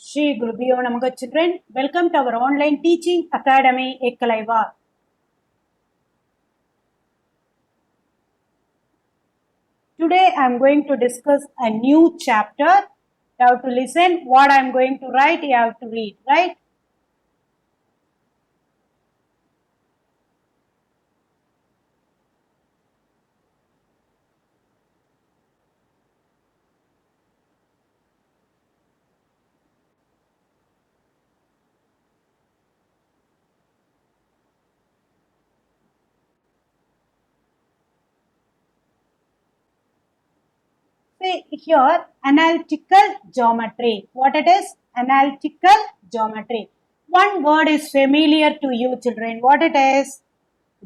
Shri Gurubhyo Namaha children, welcome to our online teaching academy Ekkalaiva. Today I am going to discuss a new chapter. You have to listen what I am going to write, you have to read, right? See here, analytical geometry. What it is? Analytical geometry. One word is familiar to you children. What it is?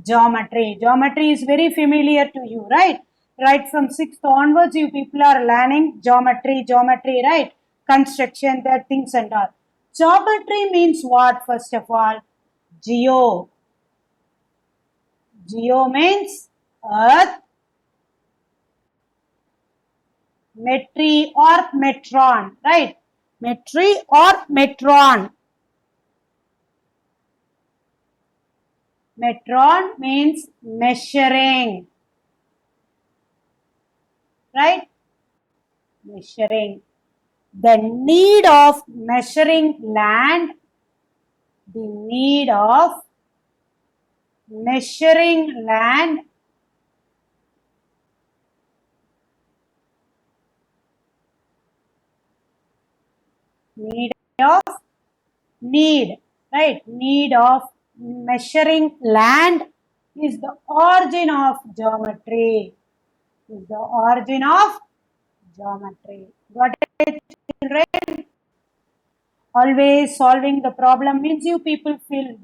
Geometry. Geometry is very familiar to you, right? Right from 6th onwards, you people are learning geometry, right? Construction, that things and all. Geometry means what, first of all? Geo. Geo means earth. Metry or metron, right? Metry or metron. Metron means measuring, right? Measuring. The need of measuring land, the need of measuring land right? Need of measuring land is the origin of geometry. Is the origin of geometry. Got it, children? Always solving the problem means you people feel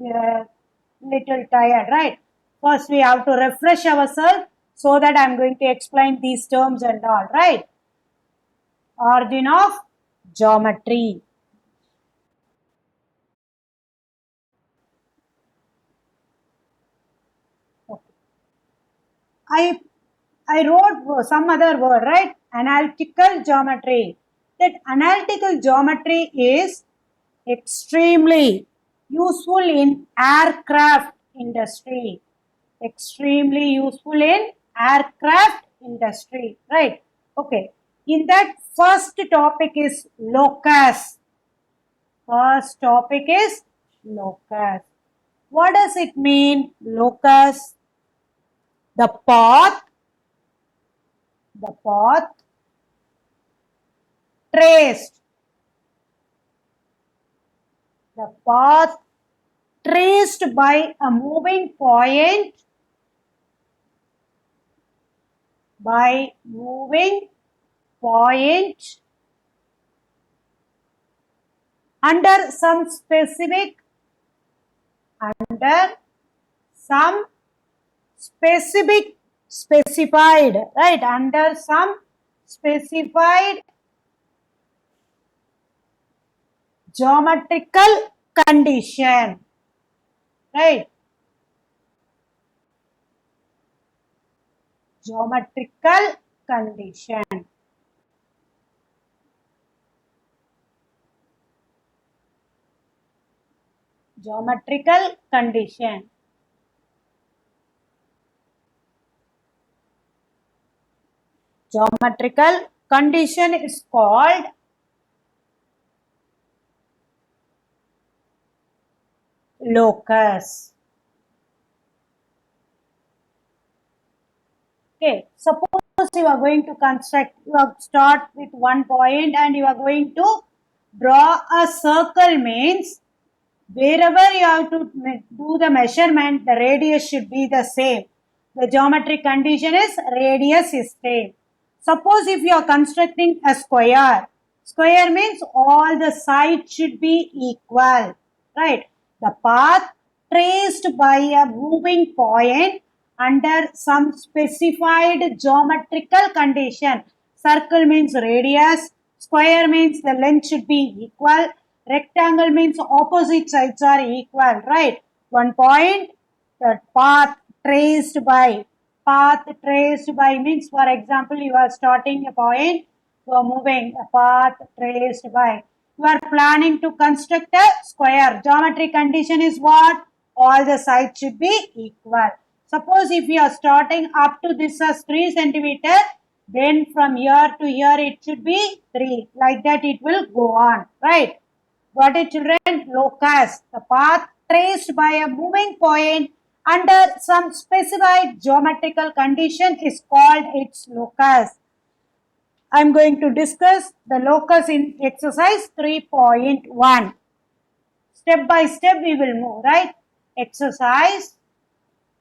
little tired, right? First we have to refresh ourselves so that I am going to explain these terms and all, right? Origin of geometry. Okay. I wrote some other word, right? Analytical geometry. That analytical geometry is extremely useful in aircraft industry. Extremely useful in aircraft industry, right? Okay. In that, first topic is locus. First topic is locus. What does it mean, locus? The path traced. The path traced by a moving point under some specified, right? Under some specified geometrical condition, right? Geometrical condition. Geometrical condition. Geometrical condition is called locus. Okay, suppose you are going to construct, you have start with one point and you are going to draw a circle, means wherever you have to do the measurement, the radius should be the same. The geometric condition is radius is same. Suppose if you are constructing a square, square means all the sides should be equal, right? The path traced by a moving point under some specified geometrical condition. Circle means radius, square means the length should be equal, rectangle means opposite sides are equal, right? One point, the path traced by. Path traced by means, for example, you are starting a point, you are moving a path traced by. You are planning to construct a square. Geometry condition is what? All the sides should be equal. Suppose if you are starting up to this as 3 centimeter, then from here to here it should be 3. Like that it will go on, right? Got it, children? Locus, the path traced by a moving point under some specified geometrical condition is called its locus. I am going to discuss the locus in exercise 3.1. Step by step we will move, right? Exercise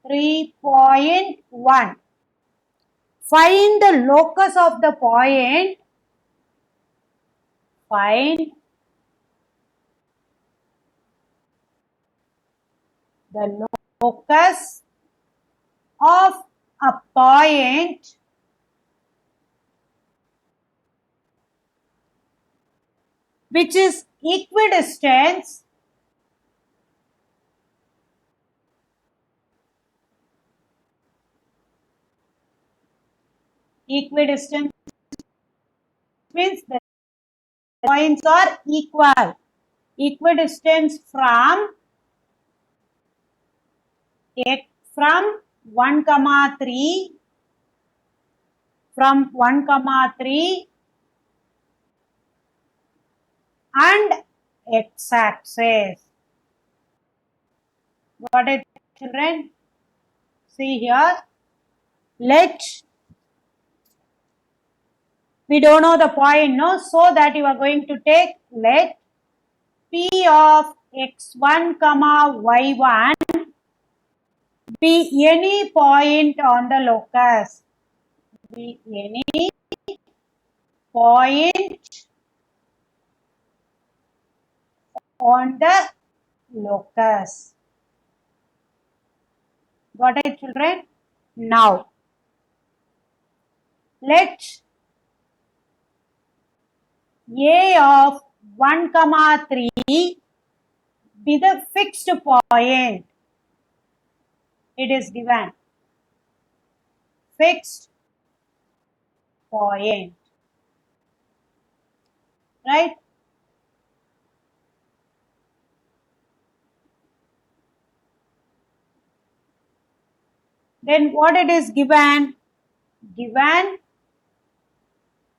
3.1. Find the locus of the point. Find the locus of a point which is equidistant means the points are equal. Equidistant from 1, 3 from 1, 3 and x-axis. Got it, children? See here. We don't know the point, no? So that you are going to take let P of x1, y1 be any point on the locus. Be any point on the locus. Got it, children? Now, let A of 1, 3 be the fixed point. It is given. Fixed point. Right? Then what it is given? Given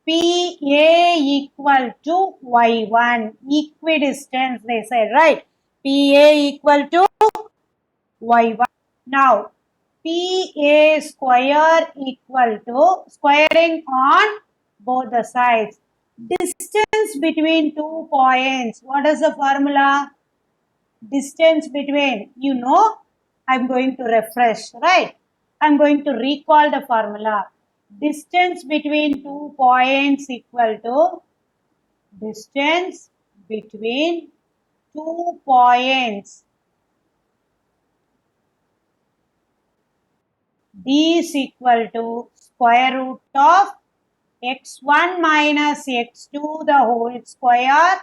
PA equal to Y1. Equidistant, they said, right? PA equal to Y1. Now, PA square equal to squaring on both the sides. Distance between 2 points. What is the formula? Distance between, you know, I'm going to refresh, right? I'm going to recall the formula. Distance between 2 points equal to distance between 2 points. D is equal to square root of x1 minus x2 the whole square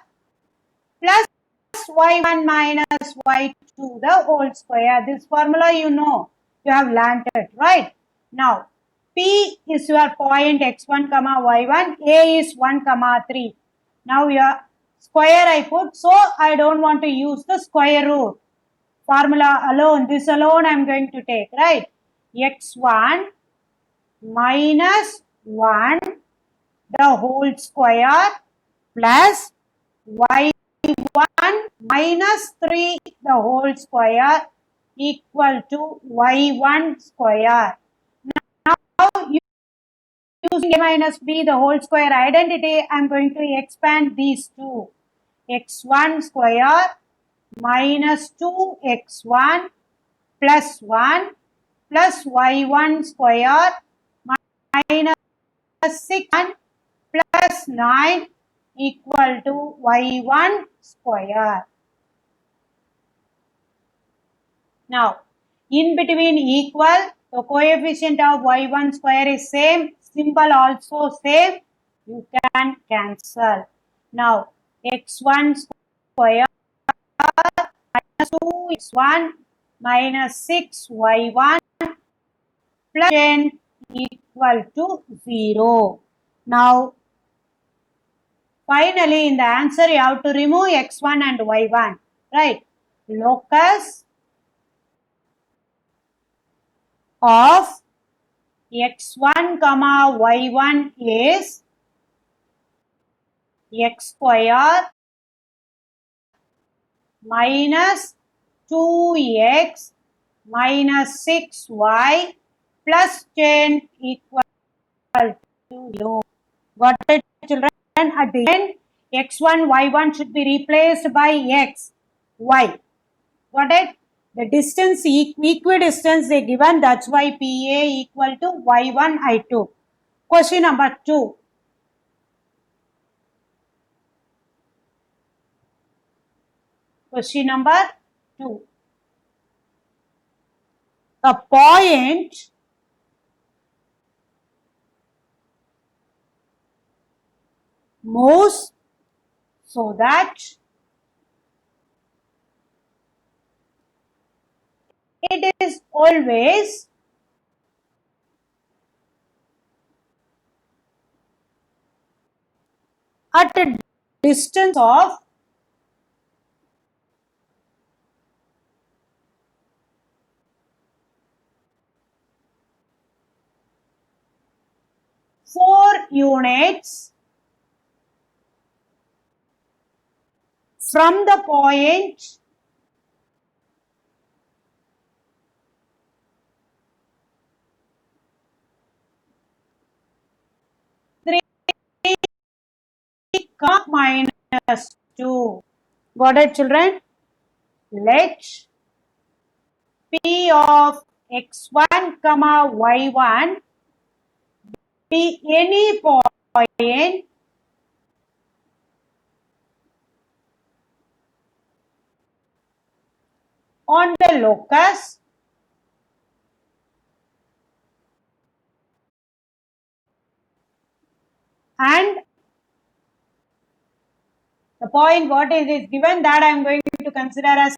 plus y1 minus y2 the whole square. This formula you know, you have learnt it, right? Now, P is your point x1, y1, A is 1, 3. Now your square I put, so I don't want to use the square root. Formula alone, this alone I am going to take, right? X1 minus 1 the whole square plus y1 minus 3 the whole square equal to y1 square. Now using a minus b the whole square identity, I am going to expand these two. X1 square minus 2x1 plus 1 plus y1 square minus 6 plus 9 equal to y1 square. Now, in between equal, the coefficient of y1 square is same, symbol also same, you can cancel. Now, x1 square minus 2x1 minus 6y1 plus 10 equal to 0. Now, Finally, in the answer, you have to remove x1 and y1, right? Locus of x1 comma y1 is x square minus 2x minus 6y plus 10 equal to u. Got it, children? At the end, x1, y1 should be replaced by x, y. Got it? The distance, equidistance they given, that's why PA equal to y1, I2. Question number 2. Question number 2. A point moves so that it is always at a distance of 4 units from the point minus 2. Got it, children? Let P of x1 comma y1 be any point on the locus and the point what is given, that I am going to consider as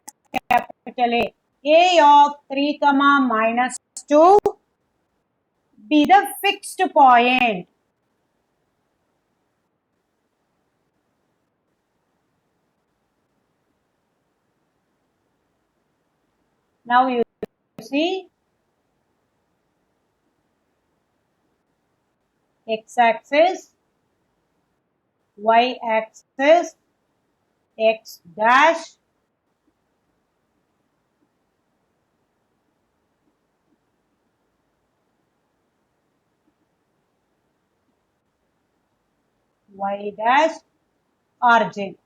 capital A. A of 3 comma minus 2 be the fixed point. Now you see x-axis, y-axis, x dash, y dash, origin.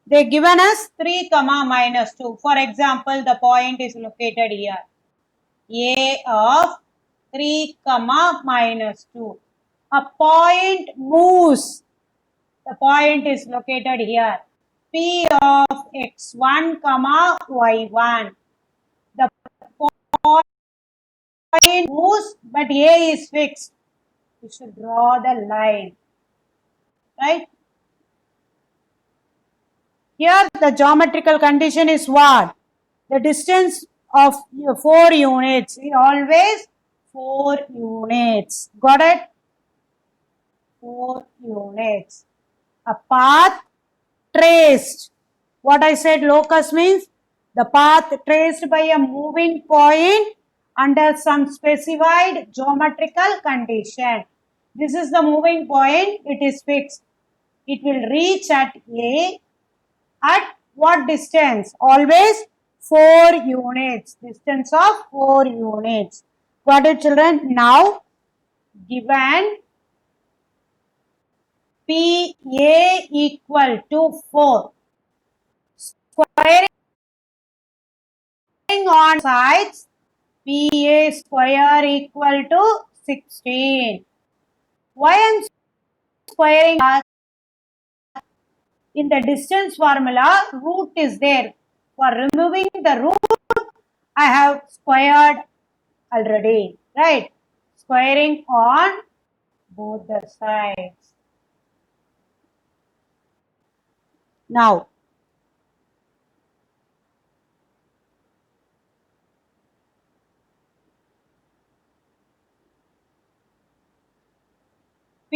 They given us 3 comma minus 2. For example, the point is located here. A of 3 comma minus 2. A point moves. The point is located here. P of x1 comma y1. The point moves, but A is fixed. You should draw the line. Right? Here the geometrical condition is what? The distance of 4 units. Always 4 units. Got it? 4 units. A path traced. What I said locus means the path traced by a moving point under some specified geometrical condition. This is the moving point. It is fixed. It will reach at A at what distance? Always 4 units. Distance of 4 units. Got it, children? Now, given PA equal to 4. Squaring on sides, PA square equal to 16. Why I am squaring? In the distance formula, root is there. For removing the root, I have squared already, right? Squaring on both the sides. Now,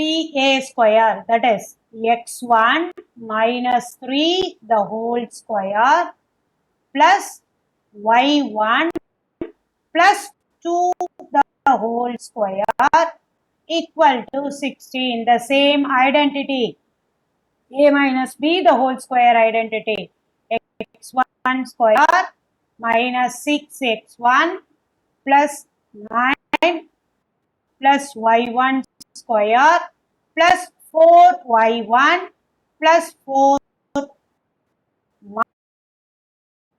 PA square, that is x1 minus 3 the whole square plus y1 plus 2 the whole square equal to 16. The same identity, a minus b the whole square identity. X1 square minus 6x1 plus 9 plus y1 square plus 4y1 plus 4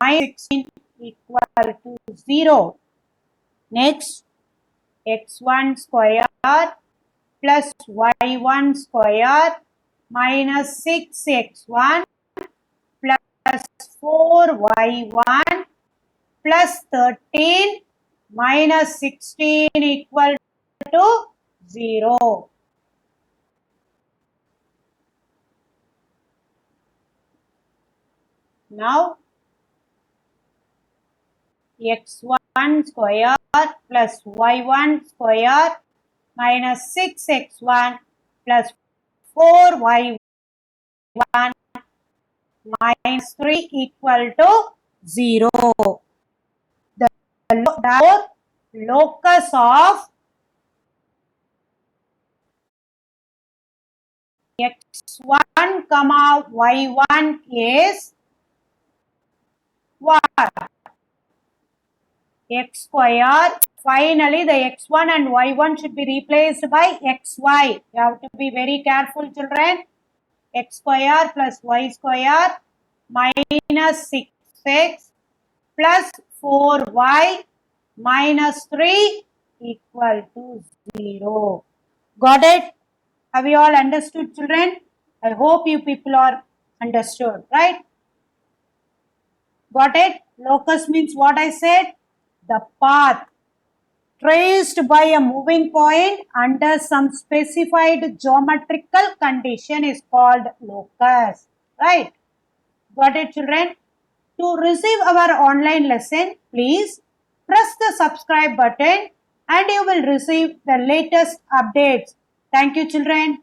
minus 16 equal to 0. Next, x1 square plus y1 square minus 6x1 plus 4y1 plus 13 minus 16 equal to 0. Now, x1 square plus y1 square minus 6x1 plus 4y1 minus 3 equal to 0. The locus of x1 comma y1 is what? X square. Finally, the x1 and y1 should be replaced by xy. You have to be very careful, children. X square plus y square minus 6x plus 4y minus 3 equal to 0. Got it? Have you all understood, children? I hope you people are understood, right? Got it? Locus means what I said? The path traced by a moving point under some specified geometrical condition is called locus. Right? Got it, children? To receive our online lesson, please press the subscribe button and you will receive the latest updates. Thank you, children.